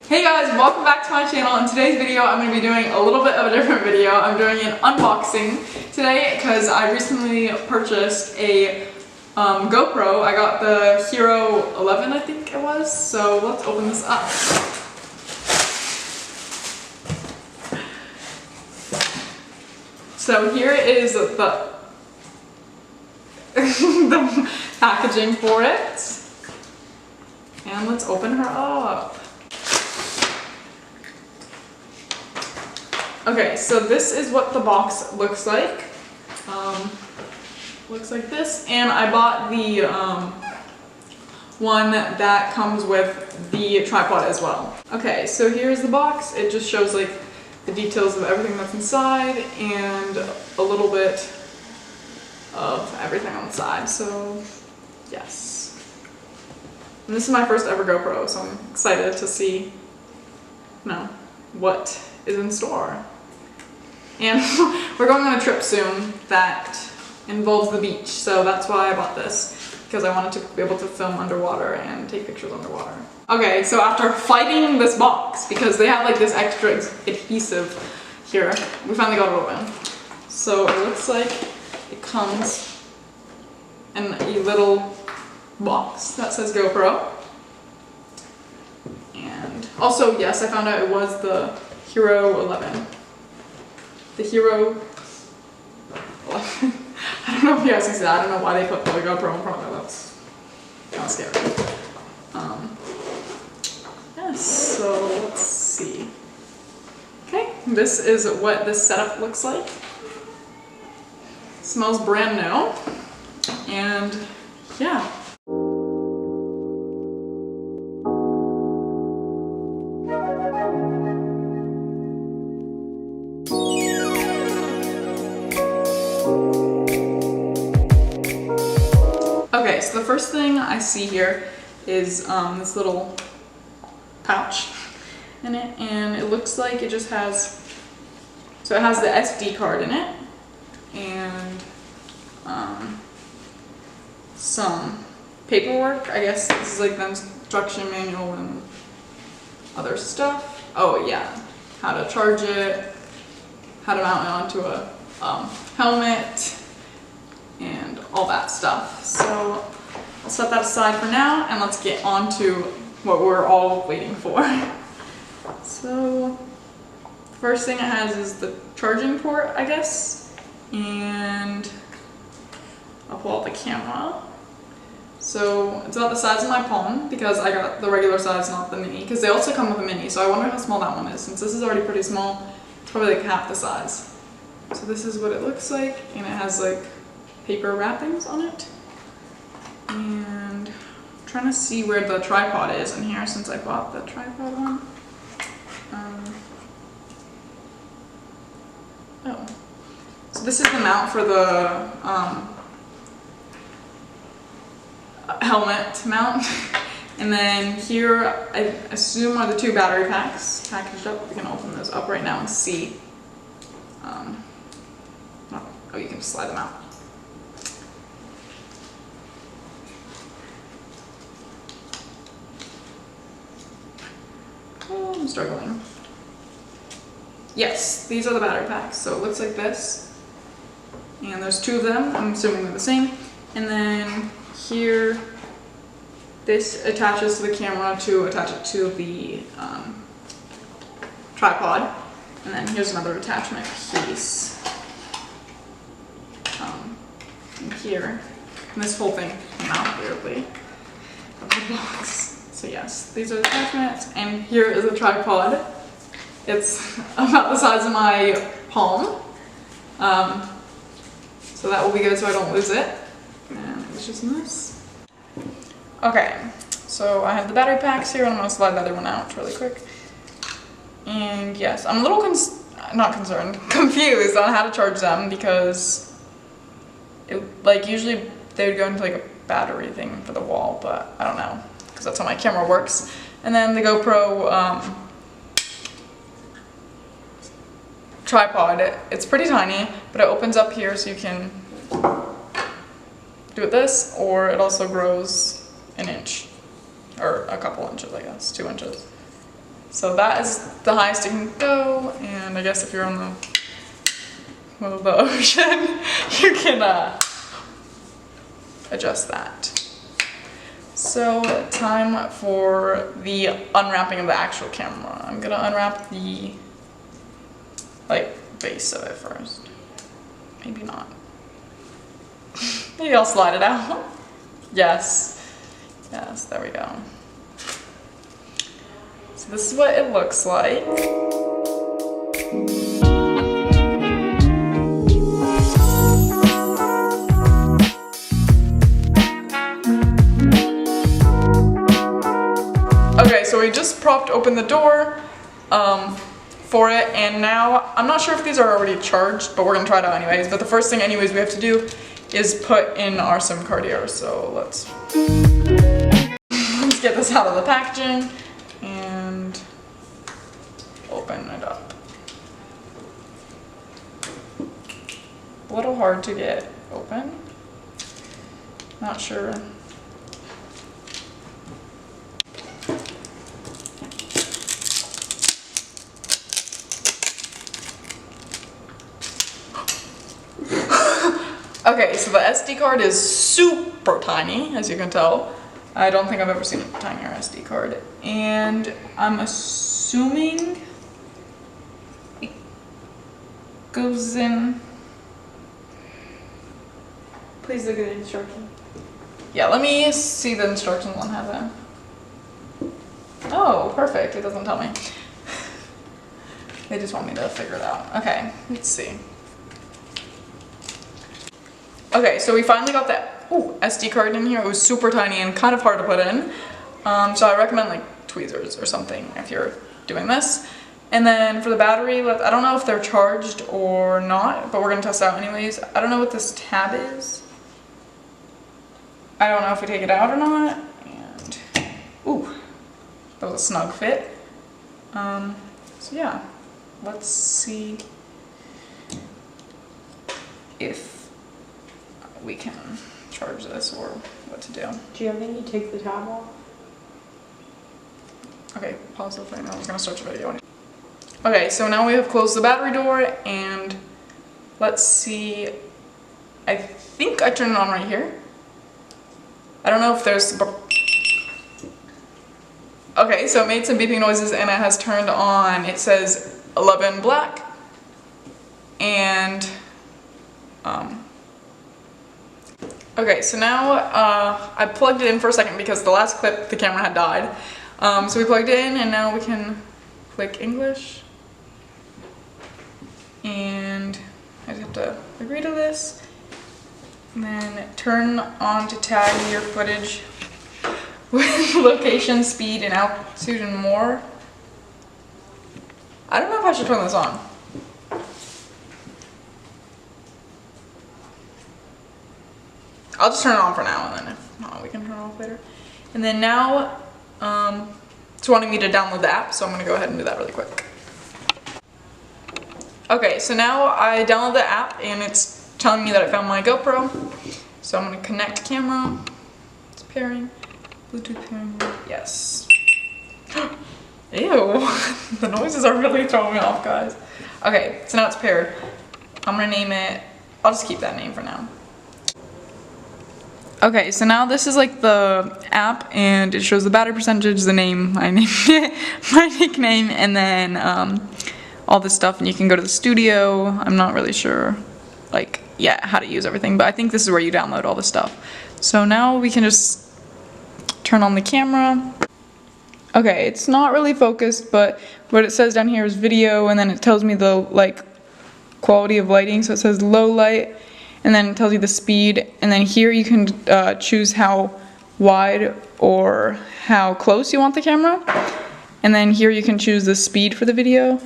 Hey guys, welcome back to my channel. In today's video, I'm going to be doing a little bit of a different video. I'm doing an unboxing today because I recently purchased a GoPro. I got the Hero 11, I think it was. So let's open this up. So here is the the packaging for it. And let's open her up. Okay, so this is what the box looks like. Looks like this, and I bought the one that comes with the tripod as well. Okay, so here's the box. It just shows like the details of everything that's inside and a little bit of everything on the side. So yes, and this is my first ever GoPro, so I'm excited to see, what is in store. And we're going on a trip soon that involves the beach, so that's why I bought this, because I wanted to be able to film underwater and take pictures underwater. Okay, so after fighting this box, because they have like this extra adhesive here, we finally got it open. So it looks like it comes in a little box that says GoPro. And also, yes, I found out it was the Hero 11. The Hero 11. I don't know if you guys can see that. I don't know why they put the GoPro in front of it. That's kind of scary. Yes, so let's see. Okay, this is what this setup looks like. It smells brand new. And yeah. Okay, so the first thing I see here is this little pouch in it, and it looks like it just has, so it has the SD card in it, and some paperwork. I guess this is like the instruction manual and other stuff. Oh yeah, how to charge it, how to mount it onto a helmet, and all that stuff. So I'll set that aside for now, and let's get on to what we're all waiting for. So the first thing it has is the charging port, I guess, and I'll pull out the camera. So it's about the size of my palm, because I got the regular size, not the mini, because they also come with a mini, so I wonder how small that one is. Since this is already pretty small, it's probably like half the size. So this is what it looks like, and it has like paper wrappings on it. And I'm trying to see where the tripod is in here, since I bought the tripod one. Oh, so this is the mount for the helmet mount. And then here, I assume, are the two battery packs packaged up. We can open those up right now and see. Oh, you can just slide them out. Oh, I'm struggling. Yes, these are the battery packs. So it looks like this. And there's two of them. I'm assuming they're the same. And then here, this attaches to the camera to attach it to the tripod. And then here's another attachment piece. In here. And this whole thing came out weirdly of the box. So yes, these are the attachments, and here is a tripod. It's about the size of my palm. So that will be good so I don't lose it. And it's just in this. Okay, so I have the battery packs here, and I'm gonna slide the other one out really quick. And yes, I'm a little confused on how to charge them, because usually they would go into like a battery thing for the wall, but I don't know, because that's how my camera works. And then the GoPro tripod, it's pretty tiny, but it opens up here so you can do it this, or it also grows an inch, or a couple inches, I guess, 2 inches. So that is the highest it can go, and I guess if you're on the middle of the ocean, you can adjust that. So time for the unwrapping of the actual camera. I'm gonna unwrap the base of it first. Maybe not. Maybe I'll slide it out. Yes. Yes, there we go. So this is what it looks like. Okay, so we just propped open the door for it, and now I'm not sure if these are already charged, but we're gonna try it out anyways. But the first thing anyways we have to do is put in our SIM card here. So let's get this out of the packaging and open it up. A little hard to get open. Not sure. Okay, so the SD card is super tiny, as you can tell. I don't think I've ever seen a tinier SD card. And I'm assuming it goes in. Please look at the instructions. Yeah, let me see the instructions on how to. Oh, perfect. It doesn't tell me. They just want me to figure it out. Okay, let's see. Okay, so we finally got the SD card in here. It was super tiny and kind of hard to put in. So I recommend like tweezers or something if you're doing this. And then for the battery, I don't know if they're charged or not, but we're gonna test it out anyways. I don't know what this tab is. I don't know if we take it out or not. And, ooh, that was a snug fit. So yeah, let's see if we can charge this or what to do. Do you have any take the tab off? Okay, pause the thing. I was gonna start the video. Okay, so now we have closed the battery door, and let's see. I think I turned it on right here. I don't know if there's. Okay, so it made some beeping noises and it has turned on. It says 11 black, and okay, so now I plugged it in for a second because the last clip the camera had died. So we plugged it in, and now we can click English. And I just have to agree to this. And then turn on to tag your footage with location, speed, and altitude and more. I don't know if I should turn this on. I'll just turn it on for now, and then if not, we can turn it off later. And then now, it's wanting me to download the app, so I'm gonna go ahead and do that really quick. Okay, so now I download the app, and it's telling me that I found my GoPro. So I'm gonna connect camera. It's pairing. Bluetooth pairing. Yes. Ew. The noises are really throwing me off, guys. Okay, so now it's paired. I'm gonna name it. I'll just keep that name for now. Okay, so now this is like the app, and it shows the battery percentage, the name, I named it, my nickname, and then all this stuff, and you can go to the studio. I'm not really sure, like, yeah, how to use everything, but I think this is where you download all the stuff. So now we can just turn on the camera. Okay, it's not really focused, but what it says down here is video, and then it tells me the, like, quality of lighting, so it says low light, and then it tells you the speed, and then here you can choose how wide or how close you want the camera, and then here you can choose the speed for the video.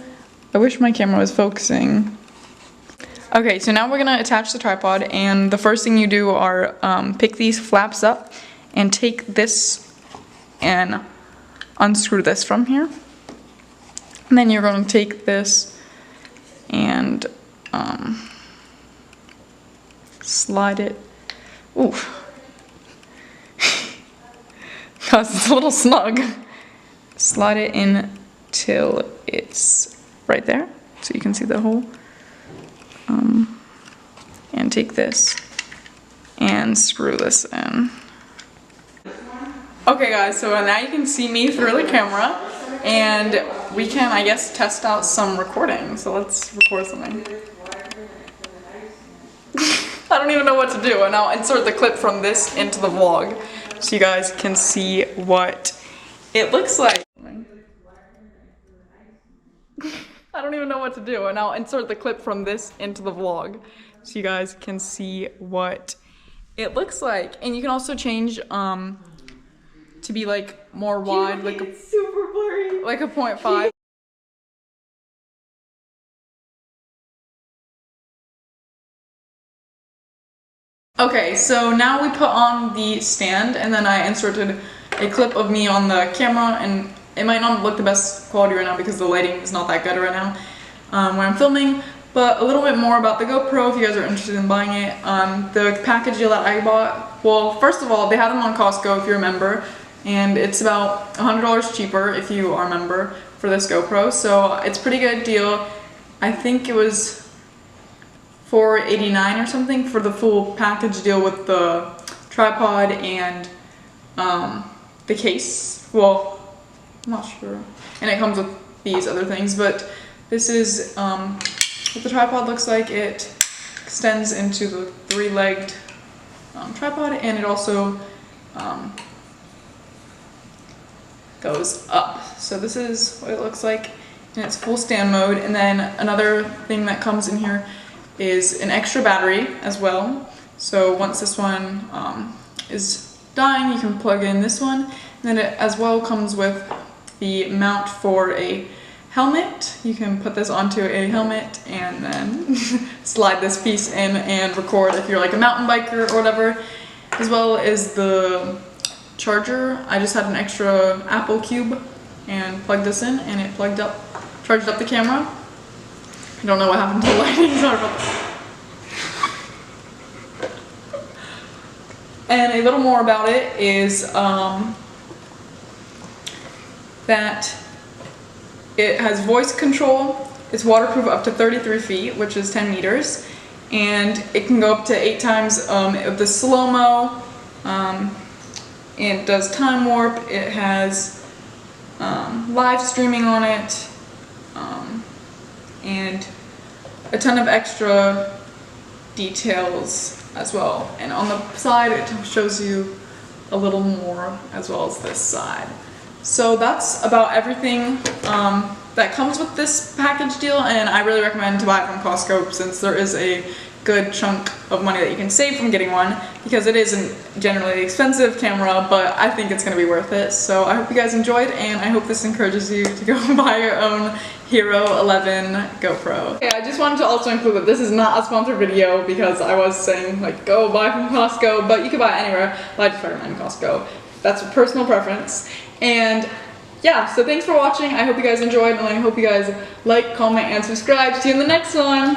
I wish my camera was focusing. Okay, so now we're gonna attach the tripod, and the first thing you do are pick these flaps up and take this and unscrew this from here. And then you're going to take this and slide it. Ooh. Cause it's a little snug. Slide it in till it's right there, so you can see the hole. And take this and screw this in. Okay guys, so now you can see me through the camera, and we can, I guess, test out some recording. So let's record something. I don't even know what to do, and I'll insert the clip from this into the vlog so you guys can see what it looks like. I don't even know what to do, and I'll insert the clip from this into the vlog so you guys can see what it looks like. And you can also change to be like more wide, like a super blurry. Like a 0.5. Okay, so now we put on the stand, and then I inserted a clip of me on the camera, and it might not look the best quality right now because the lighting is not that good right now when I'm filming, but a little bit more about the GoPro if you guys are interested in buying it. The package deal that I bought, well, first of all, they have them on Costco if you're a member, and it's about $100 cheaper if you are a member for this GoPro, so it's a pretty good deal. I think it was $4.89 or something for the full package deal with the tripod and the case. Well, I'm not sure. And it comes with these other things, but this is what the tripod looks like. It extends into the three-legged tripod, and it also goes up. So this is what it looks like in its full stand mode. And then another thing that comes in here is an extra battery as well. So once this one is dying, you can plug in this one. And then it as well comes with the mount for a helmet. You can put this onto a helmet and then slide this piece in and record if you're like a mountain biker or whatever, as well as the charger. I just had an extra Apple cube and plugged this in, and it charged up the camera. I don't know what happened to the lighting, sorry about that. And a little more about it is that it has voice control. It's waterproof up to 33 feet, which is 10 meters. And it can go up to 8 times of the slow-mo. It does time warp. It has live streaming on it. And a ton of extra details as well. And on the side, it shows you a little more as well as this side. So that's about everything that comes with this package deal, and I really recommend to buy it from Costco since there is a good chunk of money that you can save from getting one, because it isn't generally expensive camera, but I think it's going to be worth it. So I hope you guys enjoyed, and I hope this encourages you to go buy your own Hero 11 GoPro. Okay, I just wanted to also include that this is not a sponsored video because I was saying like go buy from Costco, but you can buy it anywhere, but I just recommend Costco. That's a personal preference. And yeah, so thanks for watching. I hope you guys enjoyed, and I hope you guys like, comment, and subscribe. See you in the next one.